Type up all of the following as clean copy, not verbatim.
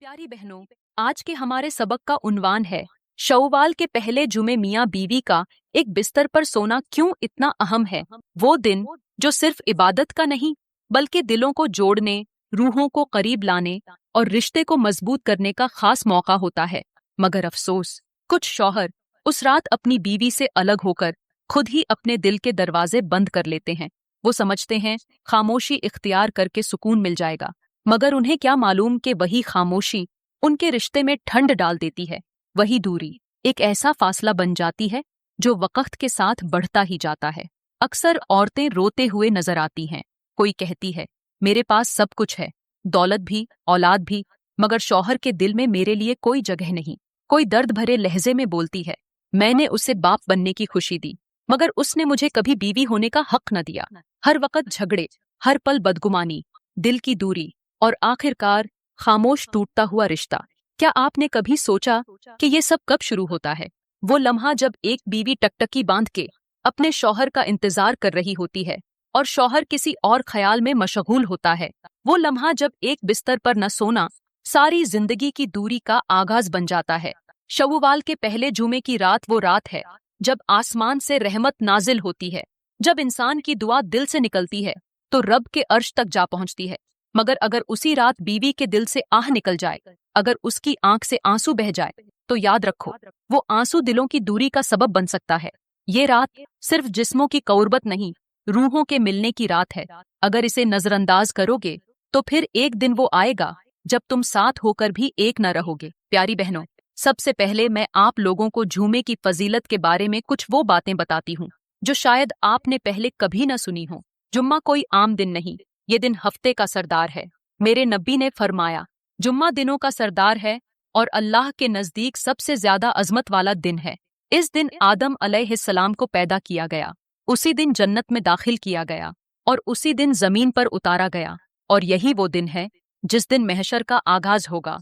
प्यारी बहनों, आज के हमारे सबक का उन्वान है शव्वाल के पहले जुमे मियाँ बीवी का एक बिस्तर पर सोना क्यों इतना अहम है। वो दिन जो सिर्फ इबादत का नहीं बल्कि दिलों को जोड़ने, रूहों को करीब लाने और रिश्ते को मजबूत करने का खास मौका होता है। मगर अफसोस, कुछ शौहर उस रात अपनी बीवी से अलग होकर खुद ही अपने दिल के दरवाजे बंद कर लेते हैं। वो समझते हैं खामोशी इख्तियार करके सुकून मिल जाएगा, मगर उन्हें क्या मालूम कि वही खामोशी उनके रिश्ते में ठंड डाल देती है। वही दूरी एक ऐसा फासला बन जाती है जो वक्त के साथ बढ़ता ही जाता है। अक्सर औरतें रोते हुए नजर आती हैं। कोई कहती है मेरे पास सब कुछ है, दौलत भी, औलाद भी, मगर शौहर के दिल में मेरे लिए कोई जगह नहीं। कोई दर्द भरे लहजे में बोलती है मैंने उसे बाप बनने की खुशी दी, मगर उसने मुझे कभी बीवी होने का हक न दिया। हर वक्त झगड़े, हर पल बदगुमानी, दिल की दूरी और आखिरकार खामोश टूटता हुआ रिश्ता। क्या आपने कभी सोचा कि ये सब कब शुरू होता है? वो लम्हा जब एक बीवी टकटकी बांध के अपने शौहर का इंतजार कर रही होती है और शौहर किसी और ख्याल में मशगूल होता है। वो लम्हा जब एक बिस्तर पर न सोना सारी जिंदगी की दूरी का आगाज बन जाता है। शव्वाल के पहले जुमे की रात वो रात है जब आसमान से रहमत नाजिल होती है, जब इंसान की दुआ दिल से निकलती है तो रब के अर्श तक जा पहुंचती है। मगर अगर उसी रात बीवी के दिल से आह निकल जाए, अगर उसकी आंख से आंसू बह जाए, तो याद रखो वो आंसू दिलों की दूरी का सबब बन सकता है। ये रात सिर्फ जिस्मों की कौरबत नहीं, रूहों के मिलने की रात है। अगर इसे नजरअंदाज करोगे तो फिर एक दिन वो आएगा जब तुम साथ होकर भी एक न रहोगे। प्यारी बहनों, सबसे पहले मैं आप लोगों को जुमे की फजीलत के बारे में कुछ वो बातें बताती हूँ जो शायद आपने पहले कभी न सुनी हो। जुम्मा कोई आम दिन नहीं, ये दिन हफ्ते का सरदार है। मेरे नबी ने फरमाया जुम्मा दिनों का सरदार है और अल्लाह के नजदीक सबसे ज्यादा अजमत वाला दिन है। इस दिन आदम अलैहिस्सलाम को पैदा किया गया, उसी दिन जन्नत में दाखिल किया गया और उसी दिन जमीन पर उतारा गया, और यही वो दिन है जिस दिन महशर का आगाज होगा।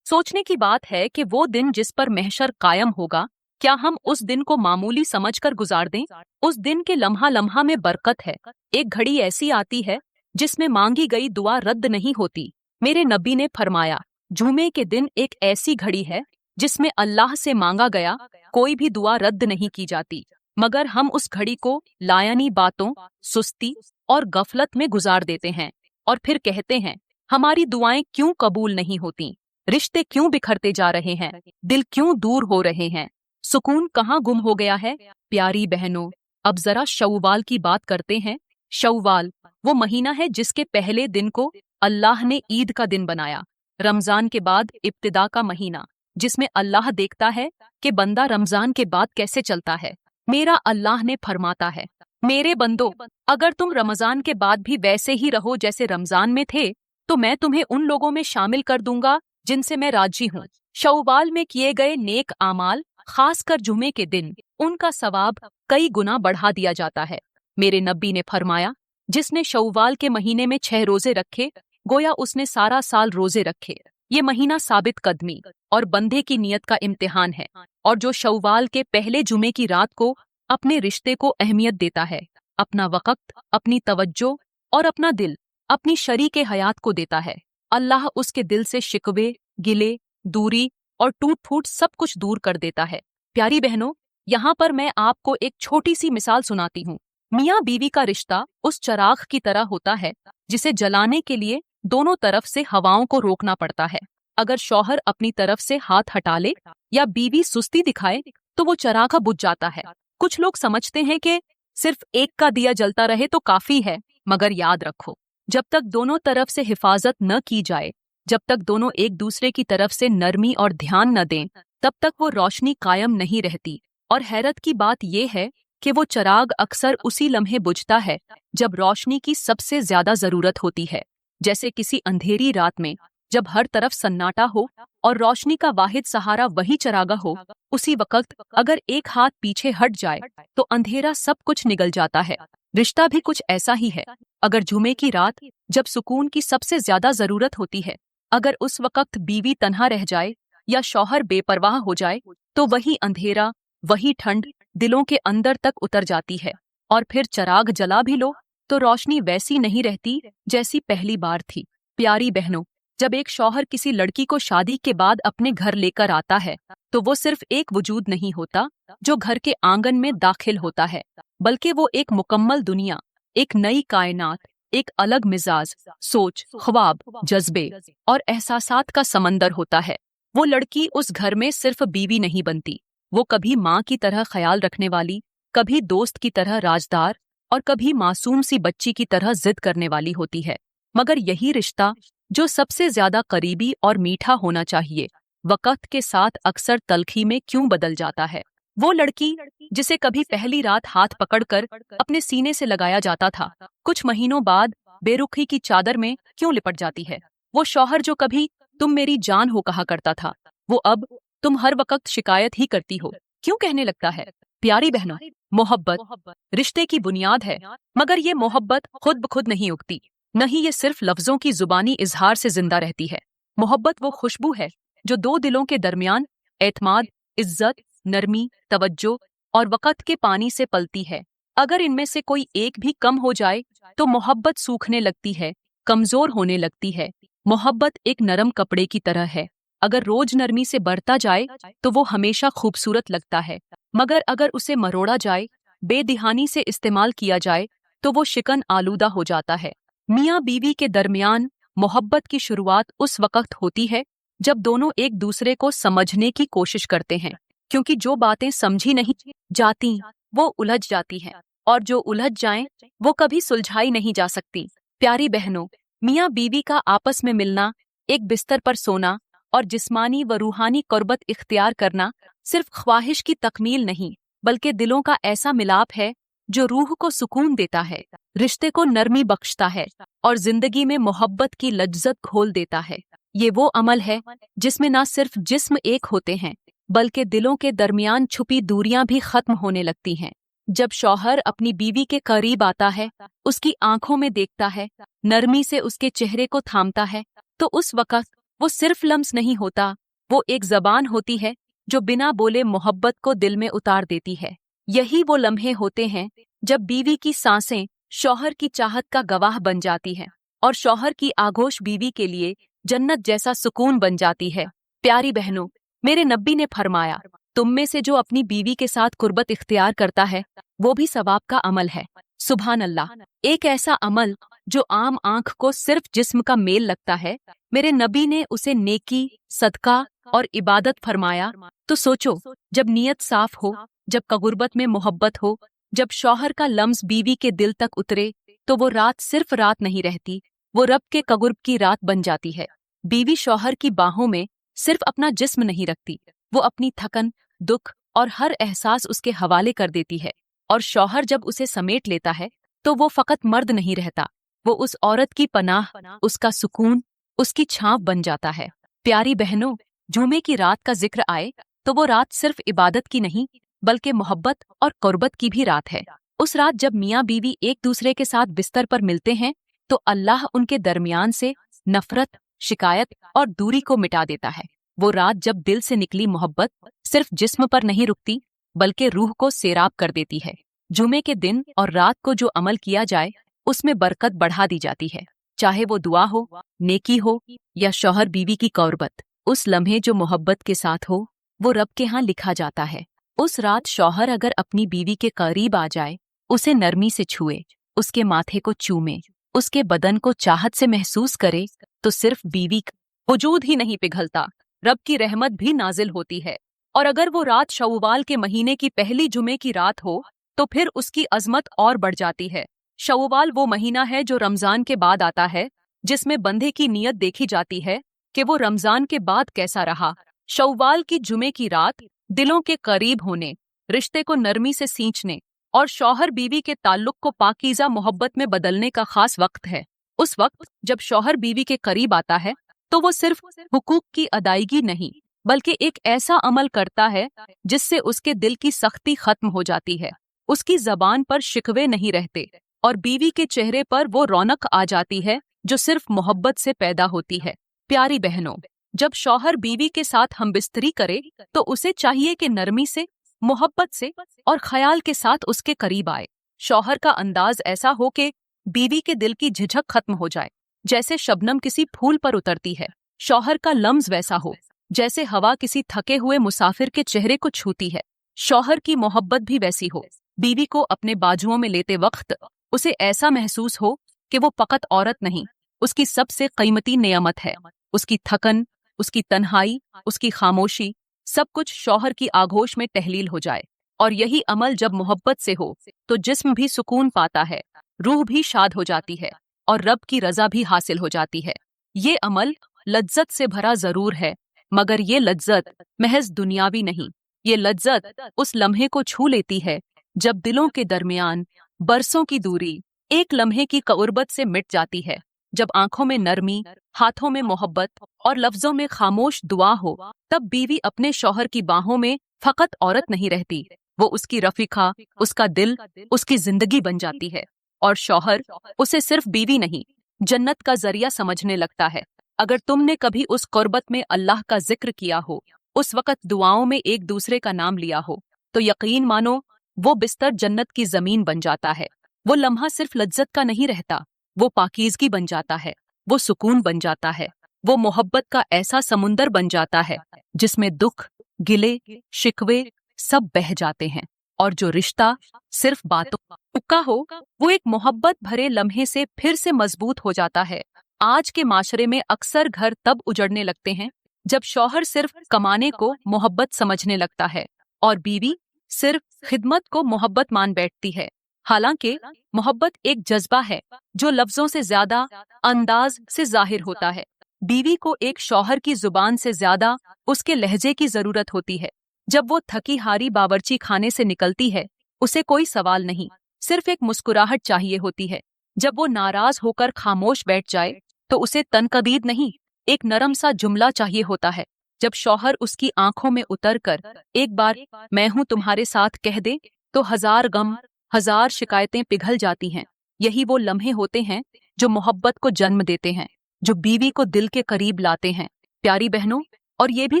सोचने की बात है कि वो दिन जिस पर महशर कायम होगा, क्या हम उस दिन को मामूली समझकर गुजार दें? उस दिन के लम्हा लम्हा में बरकत है। एक घड़ी ऐसी आती है जिसमें मांगी गई दुआ रद्द नहीं होती। मेरे नबी ने फरमाया जुमे के दिन एक ऐसी घड़ी है जिसमें अल्लाह से मांगा गया कोई भी दुआ रद्द नहीं की जाती, मगर हम उस घड़ी को लायानी बातों, सुस्ती और गफलत में गुजार देते हैं और फिर कहते हैं हमारी दुआएं क्यों कबूल नहीं होती, रिश्ते क्यों बिखरते जा रहे हैं, दिल क्यों दूर हो रहे हैं, सुकून कहाँ गुम हो गया है। प्यारी बहनों, अब जरा शव्वाल की बात करते हैं। शव्वाल वो महीना है जिसके पहले दिन को अल्लाह ने ईद का दिन बनाया। रमजान के बाद इब्तिदा का महीना, जिसमें अल्लाह देखता है कि बंदा रमजान के बाद कैसे चलता है। मेरा अल्लाह ने फरमाता है मेरे बंदो, अगर तुम रमजान के बाद भी वैसे ही रहो जैसे रमजान में थे तो मैं तुम्हें उन लोगों में शामिल कर दूंगा जिनसे मैं राजी हूँ। शव्वाल में किए गए नेक आमाल, खासकर जुमे के दिन, उनका सवाब कई गुना बढ़ा दिया जाता है। मेरे नबी ने फरमाया जिसने शव्वाल के महीने में 6 रोजे रखे गोया उसने सारा साल रोजे रखे। ये महीना साबित कदमी और बंदे की नियत का इम्तिहान है, और जो शव्वाल के पहले जुमे की रात को अपने रिश्ते को अहमियत देता है, अपना वक्त, अपनी तवज्जो और अपना दिल अपनी शरीके हयात को देता है, अल्लाह उसके दिल से शिकवे, गिले, दूरी और टूट फूट सब कुछ दूर कर देता है। प्यारी बहनों, यहाँ पर मैं आपको एक छोटी सी मिसाल सुनाती हूँ। मियाँ बीवी का रिश्ता उस चराग की तरह होता है जिसे जलाने के लिए दोनों तरफ से हवाओं को रोकना पड़ता है। अगर शौहर अपनी तरफ से हाथ हटा ले या बीवी सुस्ती दिखाए तो वो चराग बुझ जाता है। कुछ लोग समझते हैं कि सिर्फ एक का दिया जलता रहे तो काफी है, मगर याद रखो जब तक दोनों तरफ से हिफाजत न की जाए, जब तक दोनों एक दूसरे की तरफ से नरमी और ध्यान न दें, तब तक वो रोशनी कायम नहीं रहती। और हैरत की बात यह है कि वो चराग अक्सर उसी लम्हे बुझता है जब रोशनी की सबसे ज्यादा जरूरत होती है, जैसे किसी अंधेरी रात में जब हर तरफ सन्नाटा हो और रोशनी का वाहिद सहारा वही चरागा हो। उसी वक्त अगर एक हाथ पीछे हट जाए तो अंधेरा सब कुछ निगल जाता है। रिश्ता भी कुछ ऐसा ही है। अगर जुमे की रात जब सुकून की सबसे ज्यादा जरूरत होती है, अगर उस वक्त बीवी तन्हा रह जाए या शौहर बेपरवाह हो जाए तो वही अंधेरा, वही ठंड दिलों के अंदर तक उतर जाती है, और फिर चराग जला भी लो तो रोशनी वैसी नहीं रहती जैसी पहली बार थी। प्यारी बहनों, जब एक शौहर किसी लड़की को शादी के बाद अपने घर लेकर आता है तो वो सिर्फ एक वजूद नहीं होता जो घर के आंगन में दाखिल होता है, बल्कि वो एक मुकम्मल दुनिया, एक नई कायनात, एक अलग मिजाज, सोच, ख्वाब, जज्बे और एहसासात का समंदर होता है। वो लड़की उस घर में सिर्फ बीवी नहीं बनती, वो कभी माँ की तरह ख्याल रखने वाली, कभी दोस्त की तरह राजदार और कभी मासूम सी बच्ची की तरह जिद करने वाली होती है। मगर यही रिश्ता जो सबसे ज्यादा करीबी और मीठा होना चाहिए, वक्त के साथ अक्सर तलखी में क्यों बदल जाता है। वो लड़की जिसे कभी पहली रात हाथ पकड़कर अपने सीने से लगाया जाता था, कुछ महीनों बाद बेरुखी की चादर में क्यों लिपट जाती है। वो शौहर जो कभी तुम मेरी जान हो कहा करता था, वो अब तुम हर वक्त शिकायत ही करती हो क्यों कहने लगता है। प्यारी बहनों, मोहब्बत रिश्ते की बुनियाद है, मगर ये मोहब्बत खुद ब खुद नहीं उगती, नहीं ये सिर्फ लफ्जों की जुबानी इजहार से जिंदा रहती है। मोहब्बत वो खुशबू है जो दो दिलों के दरमियान एतमाद, इज्जत, नरमी, तवज्जो और वक़्त के पानी से पलती है। अगर इनमें से कोई एक भी कम हो जाए तो मोहब्बत सूखने लगती है, कमजोर होने लगती है। मोहब्बत एक नरम कपड़े की तरह है, अगर रोज नरमी से बढ़ता जाए तो वो हमेशा खूबसूरत लगता है, मगर अगर उसे मरोड़ा जाए, बेदिहानी से इस्तेमाल किया जाए तो वो शिकन आलूदा हो जाता है। मियाँ बीवी के दरमियान मोहब्बत की शुरुआत उस वक्त होती है जब दोनों एक दूसरे को समझने की कोशिश करते हैं, क्योंकि जो बातें समझी नहीं जाती वो उलझ जाती हैं, और जो उलझ जाएं वो कभी सुलझाई नहीं जा सकती। प्यारी बहनों, मियाँ बीवी का आपस में मिलना, एक बिस्तर पर सोना और जिस्मानी व रूहानी कुर्बत इख्तियार करना सिर्फ ख्वाहिश की तकमील नहीं, बल्कि दिलों का ऐसा मिलाप है जो रूह को सुकून देता है, रिश्ते को नरमी बख्शता है और जिंदगी में मोहब्बत की लज्जत खोल देता है। ये वो अमल है जिसमें ना सिर्फ जिस्म एक होते हैं, बल्कि दिलों के दरमियान छुपी दूरियां भी खत्म होने लगती हैं। जब शौहर अपनी बीवी के करीब आता है, उसकी आंखों में देखता है, नरमी से उसके चेहरे को थामता है, तो उस वक्त वो सिर्फ लम्स नहीं होता, वो एक जबान होती है जो बिना बोले मोहब्बत को दिल में उतार देती है। यही वो लम्हे होते हैं जब बीवी की सांसें शौहर की चाहत का गवाह बन जाती हैं और शौहर की आगोश बीवी के लिए जन्नत जैसा सुकून बन जाती है। प्यारी बहनों, मेरे नबी ने फरमाया, तुम में से जो अपनी बीवी के साथ कुर्बत इख्तियार करता है वो भी सवाब का अमल है। सुभान अल्लाह, एक ऐसा अमल जो आम आंख को सिर्फ जिस्म का मेल लगता है, मेरे नबी ने उसे नेकी, सदका और इबादत फरमाया। तो सोचो, जब नीयत साफ हो, जब कगुर्बत में मोहब्बत हो, जब शौहर का लम्स बीवी के दिल तक उतरे, तो वो रात सिर्फ रात नहीं रहती, वो रब के कगुर्ब की रात बन जाती है। बीवी शौहर की बाहों में सिर्फ अपना जिस्म नहीं रखती, वो अपनी थकन, दुख और हर एहसास उसके हवाले कर देती है। और शौहर जब उसे समेट लेता है तो वो फकत मर्द नहीं रहता, वो उस औरत की पनाह, उसका सुकून, उसकी छांव बन जाता है। प्यारी बहनों, जुमे की रात का जिक्र आए तो वो रात सिर्फ इबादत की नहीं, बल्कि मोहब्बत और कुर्बत की भी रात है। उस रात जब मियाँ बीवी एक दूसरे के साथ बिस्तर पर मिलते हैं तो अल्लाह उनके दरमियान से नफरत, शिकायत और दूरी को मिटा देता है। वो रात जब दिल से निकली मोहब्बत सिर्फ जिस्म पर नहीं रुकती, बल्कि रूह को सैराब कर देती है। जुमे के दिन और रात को जो अमल किया जाए उसमें बरकत बढ़ा दी जाती है, चाहे वो दुआ हो, नेकी हो या शौहर बीवी की कुर्बत। उस लम्हे जो मोहब्बत के साथ हो वो रब के यहाँ लिखा जाता है। उस रात शौहर अगर अपनी बीवी के करीब आ जाए, उसे नरमी से छुए, उसके माथे को चूमे, उसके बदन को चाहत से महसूस करे, तो सिर्फ बीवी का वजूद ही नहीं पिघलता, रब की रहमत भी नाजिल होती है। और अगर वो रात शव्वाल के महीने की पहली जुमे की रात हो तो फिर उसकी अजमत और बढ़ जाती है। शव्वाल वो महीना है जो रमजान के बाद आता है, जिसमें बंदे की नीयत देखी जाती है कि वो रमजान के बाद कैसा रहा। शव्वाल की जुमे की रात दिलों के करीब होने, रिश्ते को नरमी से सींचने और शौहर बीवी के ताल्लुक को पाकीज़ा मोहब्बत में बदलने का खास वक्त है। उस वक्त जब शौहर बीवी के करीब आता है तो वो सिर्फ हुकूक की अदायगी नहीं, बल्कि एक ऐसा अमल करता है जिससे उसके दिल की सख्ती खत्म हो जाती है, उसकी जबान पर शिकवे नहीं रहते और बीवी के चेहरे पर वो रौनक आ जाती है जो सिर्फ मोहब्बत से पैदा होती है। प्यारी बहनों, जब शौहर बीवी के साथ हमबिस्तरी करे तो उसे चाहिए कि नरमी से, मोहब्बत से और ख्याल के साथ उसके करीब आए। शौहर का अंदाज ऐसा हो कि बीवी के दिल की झिझक खत्म हो जाए, जैसे शबनम किसी फूल पर उतरती है, शौहर का लम्स वैसा हो जैसे हवा किसी थके हुए मुसाफिर के चेहरे को छूती है। शौहर की मोहब्बत भी वैसी हो, बीवी को अपने बाजुओं में लेते वक्त उसे ऐसा महसूस हो कि वो फकत औरत नहीं, उसकी सबसे कीमती नेमत है। उसकी थकन, उसकी तन्हाई, उसकी खामोशी, सब कुछ शौहर की आगोश में तहलील हो जाए। और यही अमल जब मोहब्बत से हो तो जिस्म भी सुकून पाता है, रूह भी शाद हो जाती है और रब की रजा भी हासिल हो जाती है। ये अमल लज्जत से भरा जरूर है, मगर ये लज्जत महज दुनियावी नहीं। ये लज्जत उस लम्हे को छू लेती है जब दिलों के दरमियान बरसों की दूरी एक लम्हे की क़ुर्बत से मिट जाती है, जब आंखों में नरमी, हाथों में मोहब्बत और लफ्जों में खामोश दुआ हो। तब बीवी अपने शौहर की बाहों में फकत औरत नहीं रहती, वो उसकी रफीका, उसका दिल, उसकी जिंदगी बन जाती है। और शौहर उसे सिर्फ बीवी नहीं, जन्नत का जरिया समझने लगता है। अगर तुमने कभी उस कुर्बत में अल्लाह का जिक्र किया हो, उस वक़्त दुआओं में एक दूसरे का नाम लिया हो, तो यकीन मानो वो बिस्तर जन्नत की जमीन बन जाता है। वो लम्हा सिर्फ लज्जत का नहीं रहता, वो पाकीज़गी बन जाता है, वो सुकून बन जाता है, वो मोहब्बत का ऐसा समुंदर बन जाता है जिसमें दुख, गिले, शिकवे सब बह जाते हैं। और जो रिश्ता सिर्फ बातों का हो, वो एक मोहब्बत भरे लम्हे से फिर से मजबूत हो जाता है। आज के माशरे में अक्सर घर तब उजड़ने लगते हैं जब शौहर सिर्फ कमाने को मोहब्बत समझने लगता है और बीवी सिर्फ खिदमत को मोहब्बत मान बैठती है। हालांकि मोहब्बत एक जज्बा है जो लफ्जों से ज्यादा अंदाज से जाहिर होता है। बीवी को एक शौहर की जुबान से ज्यादा उसके लहजे की जरूरत होती है। जब वो थकी हारी बावर्ची खाने से निकलती है, उसे कोई सवाल नहीं, सिर्फ एक मुस्कुराहट चाहिए होती है। जब वो नाराज होकर खामोश बैठ जाए तो उसे तनकबीद नहीं, एक नरम सा जुमला चाहिए होता है। जब शौहर उसकी आंखों में उतरकर एक बार मैं हूं तुम्हारे साथ कह दे, तो हजार गम, हजार शिकायतें पिघल जाती हैं। यही वो लम्हे होते हैं जो मोहब्बत को जन्म देते हैं, जो बीवी को दिल के करीब लाते हैं। प्यारी बहनों, और ये भी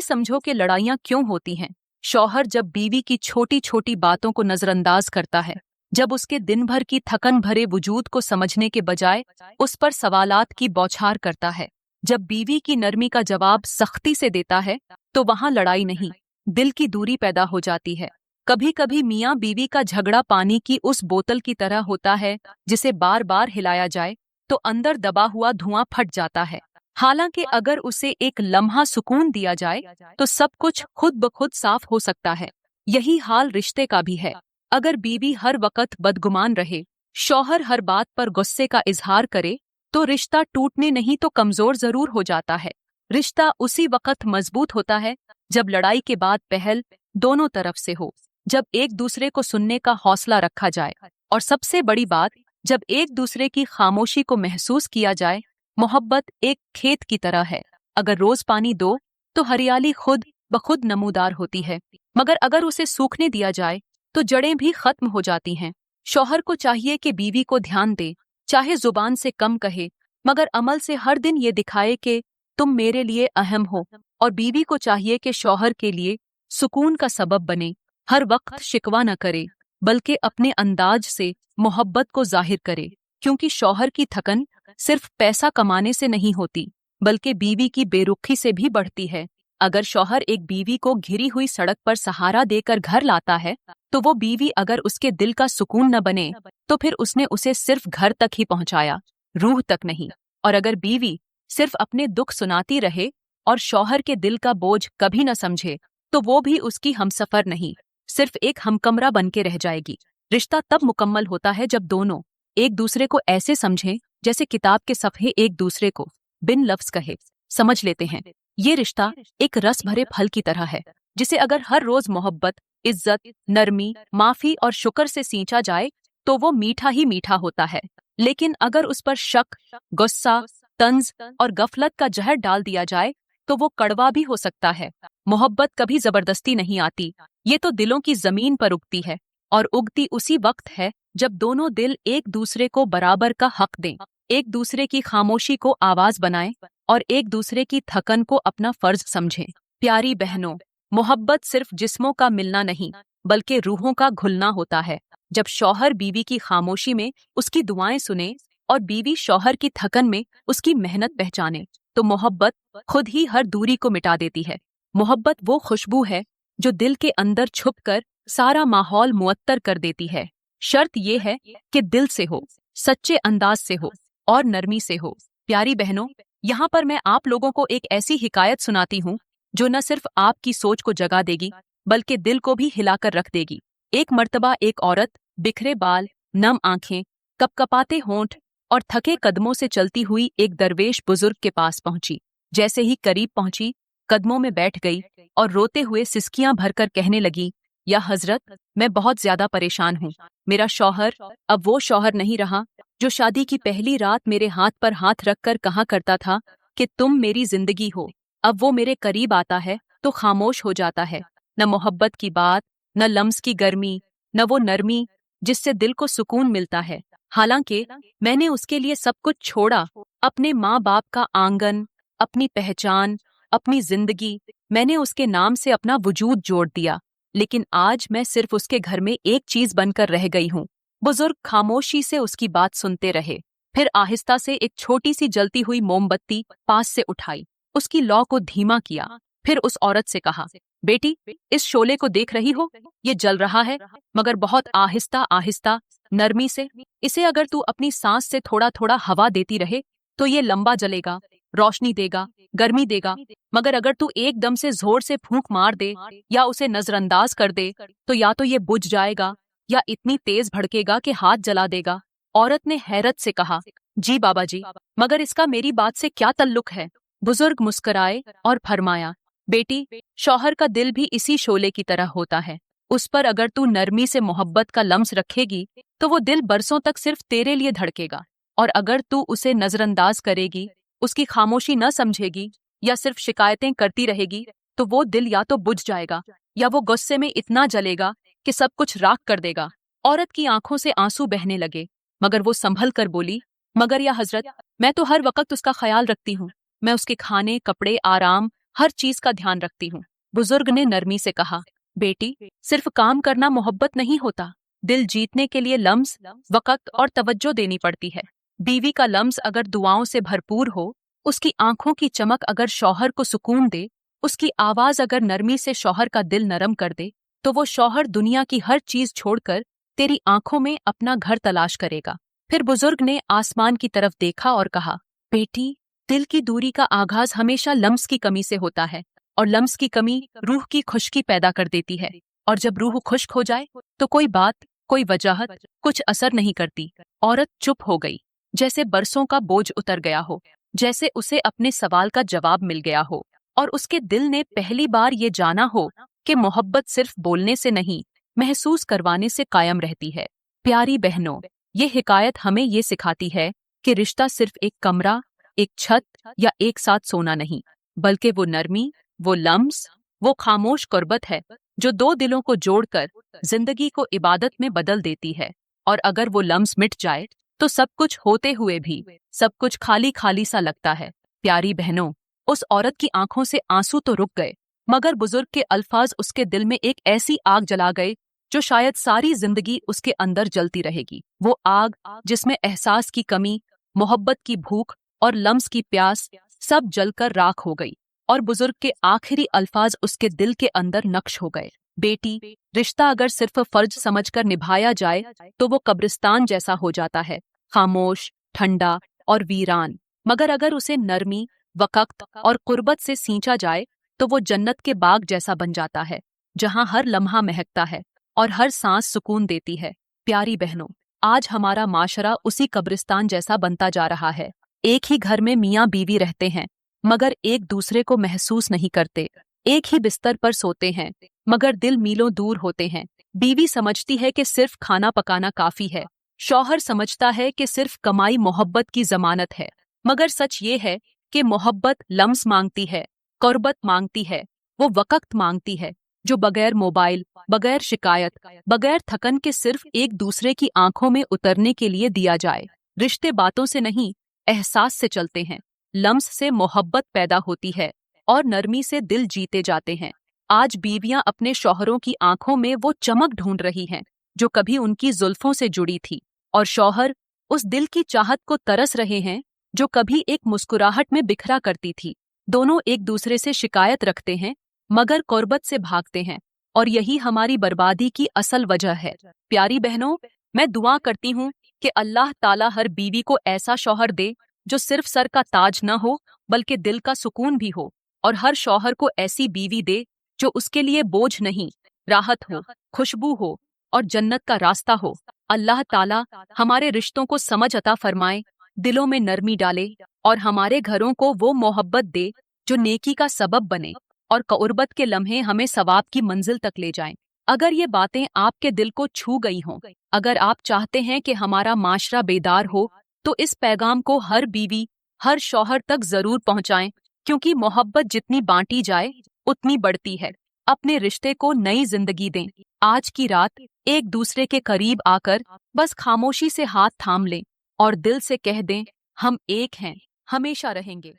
समझो कि लड़ाइयाँ क्यों होती हैं। शौहर जब बीवी की छोटी छोटी बातों को नजरअंदाज करता है, जब उसके दिन भर की थकन भरे वजूद को समझने के बजाय उस पर सवालात की बौछार करता है, जब बीवी की नरमी का जवाब सख्ती से देता है, तो वहां लड़ाई नहीं, दिल की दूरी पैदा हो जाती है। कभी कभी मियाँ बीवी का झगड़ा पानी की उस बोतल की तरह होता है जिसे बार बार हिलाया जाए तो अंदर दबा हुआ धुआं फट जाता है। हालांकि अगर उसे एक लम्हा सुकून दिया जाए तो सब कुछ खुद ब खुद साफ हो सकता है। यही हाल रिश्ते का भी है। अगर बीवी हर वक्त बदगुमान रहे, शौहर हर बात पर गुस्से का इजहार करे, तो रिश्ता टूटने नहीं तो कमजोर जरूर हो जाता है। रिश्ता उसी वक्त मजबूत होता है जब लड़ाई के बाद पहल दोनों तरफ से हो, जब एक दूसरे को सुनने का हौसला रखा जाए, और सबसे बड़ी बात, जब एक दूसरे की खामोशी को महसूस किया जाए। मोहब्बत एक खेत की तरह है, अगर रोज पानी दो तो हरियाली खुद ब खुद नमूदार होती है, मगर अगर उसे सूखने दिया जाए तो जड़ें भी खत्म हो जाती हैं। शौहर को चाहिए कि बीवी को ध्यान दे, चाहे जुबान से कम कहे, मगर अमल से हर दिन ये दिखाए कि तुम मेरे लिए अहम हो। और बीवी को चाहिए कि शौहर के लिए सुकून का सबब बने, हर वक्त शिकवा न करे, बल्कि अपने अंदाज से मोहब्बत को जाहिर करे। क्योंकि शौहर की थकन सिर्फ पैसा कमाने से नहीं होती, बल्कि बीवी की बेरुखी से भी बढ़ती है। अगर शौहर एक बीवी को घिरी हुई सड़क पर सहारा देकर घर लाता है, तो वो बीवी अगर उसके दिल का सुकून न बने, तो फिर उसने उसे सिर्फ घर तक ही पहुंचाया, रूह तक नहीं। और अगर बीवी सिर्फ अपने दुख सुनाती रहे और शौहर के दिल का बोझ कभी न समझे, तो वो भी उसकी हमसफर नहीं, सिर्फ एक हमकमरा बन के रह जाएगी। रिश्ता तब मुकम्मल होता है जब दोनों एक दूसरे को ऐसे समझें जैसे किताब के सफ़े एक दूसरे को बिन लफ्ज कहे समझ लेते हैं। ये रिश्ता एक रस भरे फल की तरह है जिसे अगर हर रोज मोहब्बत, इज्जत, नरमी, माफी और शुक्र से सींचा जाए तो वो मीठा ही मीठा होता है। लेकिन अगर उस पर शक, गुस्सा, तंज और गफलत का जहर डाल दिया जाए तो वो कड़वा भी हो सकता है। मोहब्बत कभी जबरदस्ती नहीं आती, ये तो दिलों की जमीन पर उगती है, और उगती उसी वक्त है जब दोनों दिल एक दूसरे को बराबर का हक दें, एक दूसरे की खामोशी को आवाज बनाएं और एक दूसरे की थकन को अपना फर्ज समझें। प्यारी बहनों, मोहब्बत सिर्फ जिस्मों का मिलना नहीं, बल्कि रूहों का घुलना होता है। जब शौहर बीवी की खामोशी में उसकी दुआएं सुने, और बीवी शौहर की थकन में उसकी मेहनत पहचाने तो मोहब्बत खुद ही हर दूरी को मिटा देती है। मोहब्बत वो खुशबू है जो दिल के अंदर छुपकर सारा माहौल मुअत्तर कर देती है। शर्त ये है कि दिल से हो, सच्चे अंदाज से हो और नरमी से हो। प्यारी बहनों, यहाँ पर मैं आप लोगों को एक ऐसी हिकायत सुनाती हूँ जो न सिर्फ आपकी सोच को जगा देगी बल्कि दिल को भी हिलाकर रख देगी। एक मर्तबा एक औरत बिखरे बाल, नम आंखें, कपकपाते होंठ और थके कदमों से चलती हुई एक दरवेश बुजुर्ग के पास पहुंची। जैसे ही करीब पहुंची, कदमों में बैठ गई और रोते हुए सिसकियां भरकर कहने लगी, या हजरत, मैं बहुत ज्यादा परेशान हूँ। मेरा शौहर अब वो शौहर नहीं रहा जो शादी की पहली रात मेरे हाथ पर हाथ रखकर कहा करता था कि तुम मेरी जिंदगी हो। अब वो मेरे करीब आता है तो खामोश हो जाता है। न मोहब्बत की बात, न लम्स की गर्मी, न वो नरमी जिससे दिल को सुकून मिलता है। हालांकि मैंने उसके लिए सब कुछ छोड़ा, अपने माँ बाप का आंगन, अपनी पहचान, अपनी जिंदगी, मैंने उसके नाम से अपना वजूद जोड़ दिया, लेकिन आज मैं सिर्फ उसके घर में एक चीज बनकर रह गई हूँ। बुजुर्ग खामोशी से उसकी बात सुनते रहे, फिर आहिस्ता से एक छोटी सी जलती हुई मोमबत्ती पास से उठाई, उसकी लौ को धीमा किया, फिर उस औरत से कहा, बेटी, इस शोले को देख रही हो? ये जल रहा है, मगर बहुत आहिस्ता आहिस्ता, नरमी से। इसे अगर तू अपनी सांस से थोड़ा थोड़ा हवा देती रहे तो ये लंबा जलेगा, रोशनी देगा, गर्मी देगा। मगर अगर तू एकदम से जोर से फूंक मार दे या उसे नजरअंदाज कर दे तो या तो ये बुझ जाएगा या इतनी तेज भड़केगा कि हाथ जला देगा। औरत ने हैरत से कहा, जी बाबा जी, मगर इसका मेरी बात से क्या तल्लुक है? बुजुर्ग मुस्कुराए और फरमाया, बेटी, शौहर का दिल भी इसी शोले की तरह होता है। उस पर अगर तू नरमी से मोहब्बत का लम्स रखेगी तो वो दिल बरसों तक सिर्फ तेरे लिए धड़केगा, और अगर तू उसे नजरअंदाज करेगी, उसकी खामोशी न समझेगी या सिर्फ शिकायतें करती रहेगी तो वो दिल या तो बुझ जाएगा या वो गुस्से में इतना जलेगा कि सब कुछ राख कर देगा। औरत की आंखों से आंसू बहने लगे, मगर वो संभल कर बोली, मगर या हजरत, मैं तो हर वक्त उसका ख्याल रखती हूँ। मैं उसके खाने, कपड़े, आराम, हर चीज का ध्यान रखती हूँ। बुजुर्ग ने नरमी से कहा, बेटी, सिर्फ काम करना मोहब्बत नहीं होता। दिल जीतने के लिए लम्स, वक़्त और तवज्जो देनी पड़ती है। बीवी का लम्स अगर दुआओं से भरपूर हो, उसकी आंखों की चमक अगर शौहर को सुकून दे, उसकी आवाज अगर नरमी से शौहर का दिल नरम कर दे, तो वो शौहर दुनिया की हर चीज छोड़कर तेरी आंखों में अपना घर तलाश करेगा। फिर बुजुर्ग ने आसमान की तरफ देखा और कहा, बेटी, दिल की दूरी का आगाज हमेशा लम्स की कमी से होता है, और लम्स की कमी रूह की खुश्की पैदा कर देती है, और जब रूह खुश्क हो जाए तो कोई बात, कोई वजाहत कुछ असर नहीं करती। औरत चुप हो गई, जैसे बरसों का बोझ उतर गया हो, जैसे उसे अपने सवाल का जवाब मिल गया हो, और उसके दिल ने पहली बार ये जाना हो कि मोहब्बत सिर्फ बोलने से नहीं, महसूस करवाने से कायम रहती है। प्यारी बहनों, ये हिकायत हमें ये सिखाती है कि रिश्ता सिर्फ एक कमरा, एक छत या एक साथ सोना नहीं, बल्कि वो नरमी, वो लम्स, वो खामोश कुर्बत है जो दो दिलों को जोड़कर जिंदगी को इबादत में बदल देती है। और अगर वो लम्स मिट जाए तो सब कुछ होते हुए भी सब कुछ खाली खाली सा लगता है। प्यारी बहनों, उस औरत की आंखों से आंसू तो रुक गए, मगर बुजुर्ग के अल्फाज उसके दिल में एक ऐसी आग जला गए जो शायद सारी जिंदगी उसके अंदर जलती रहेगी। वो आग जिसमें एहसास की कमी, मोहब्बत की भूख और लम्स की प्यास सब जलकर राख हो गई, और बुजुर्ग के आखिरी अल्फाज उसके दिल के अंदर नक्श हो गए। बेटी, रिश्ता अगर सिर्फ फर्ज समझकर निभाया जाए तो वो कब्रिस्तान जैसा हो जाता है, खामोश, ठंडा और वीरान। मगर अगर उसे नरमी, वक़्त और कुर्बत से सींचा जाए तो वो जन्नत के बाग जैसा बन जाता है, जहाँ हर लम्हा महकता है और हर सांस सुकून देती है। प्यारी बहनों, आज हमारा माशरा उसी कब्रिस्तान जैसा बनता जा रहा है। एक ही घर में मियाँ बीवी रहते हैं, मगर एक दूसरे को महसूस नहीं करते। एक ही बिस्तर पर सोते हैं, मगर दिल मीलों दूर होते हैं। बीवी समझती है कि सिर्फ खाना पकाना काफी है, शौहर समझता है कि सिर्फ कमाई मोहब्बत की जमानत है। मगर सच ये है कि मोहब्बत लम्स मांगती है, कुर्बत मांगती है, वो वक़्त मांगती है जो बगैर मोबाइल, बगैर शिकायत, बगैर थकन के सिर्फ एक दूसरे की आंखों में उतरने के लिए दिया जाए। रिश्ते बातों से नहीं, एहसास से चलते हैं। लम्स से मोहब्बत पैदा होती है और नरमी से दिल जीते जाते हैं। आज बीवियां अपने शौहरों की आंखों में वो चमक ढूंढ रही हैं जो कभी उनकी जुल्फों से जुड़ी थी, और शौहर उस दिल की चाहत को तरस रहे हैं जो कभी एक मुस्कुराहट में बिखरा करती थी। दोनों एक दूसरे से शिकायत रखते हैं मगर कुर्बत से भागते हैं, और यही हमारी बर्बादी की असल वजह है। प्यारी बहनों, मैं दुआ करती हूँ कि अल्लाह ताला हर बीवी को ऐसा शौहर दे जो सिर्फ सर का ताज न हो बल्कि दिल का सुकून भी हो, और हर शौहर को ऐसी बीवी दे जो उसके लिए बोझ नहीं, राहत हो, खुशबू हो और जन्नत का रास्ता हो। अल्लाह ताला हमारे रिश्तों को समझ अता फरमाए, दिलों में नरमी डाले और हमारे घरों को वो मोहब्बत दे जो नेकी का सबब बने और कुर्बत के लम्हे हमें सवाब की मंजिल तक ले जाएं। अगर ये बातें आपके दिल को छू गई हों, अगर आप चाहते हैं कि हमारा माशरा बेदार हो, तो इस पैगाम को हर बीवी, हर शौहर तक जरूर पहुंचाएं, क्योंकि मोहब्बत जितनी बांटी जाए उतनी बढ़ती है। अपने रिश्ते को नई जिंदगी दें। आज की रात एक दूसरे के करीब आकर बस खामोशी से हाथ थाम लें और दिल से कह दें, हम एक हैं, हमेशा रहेंगे।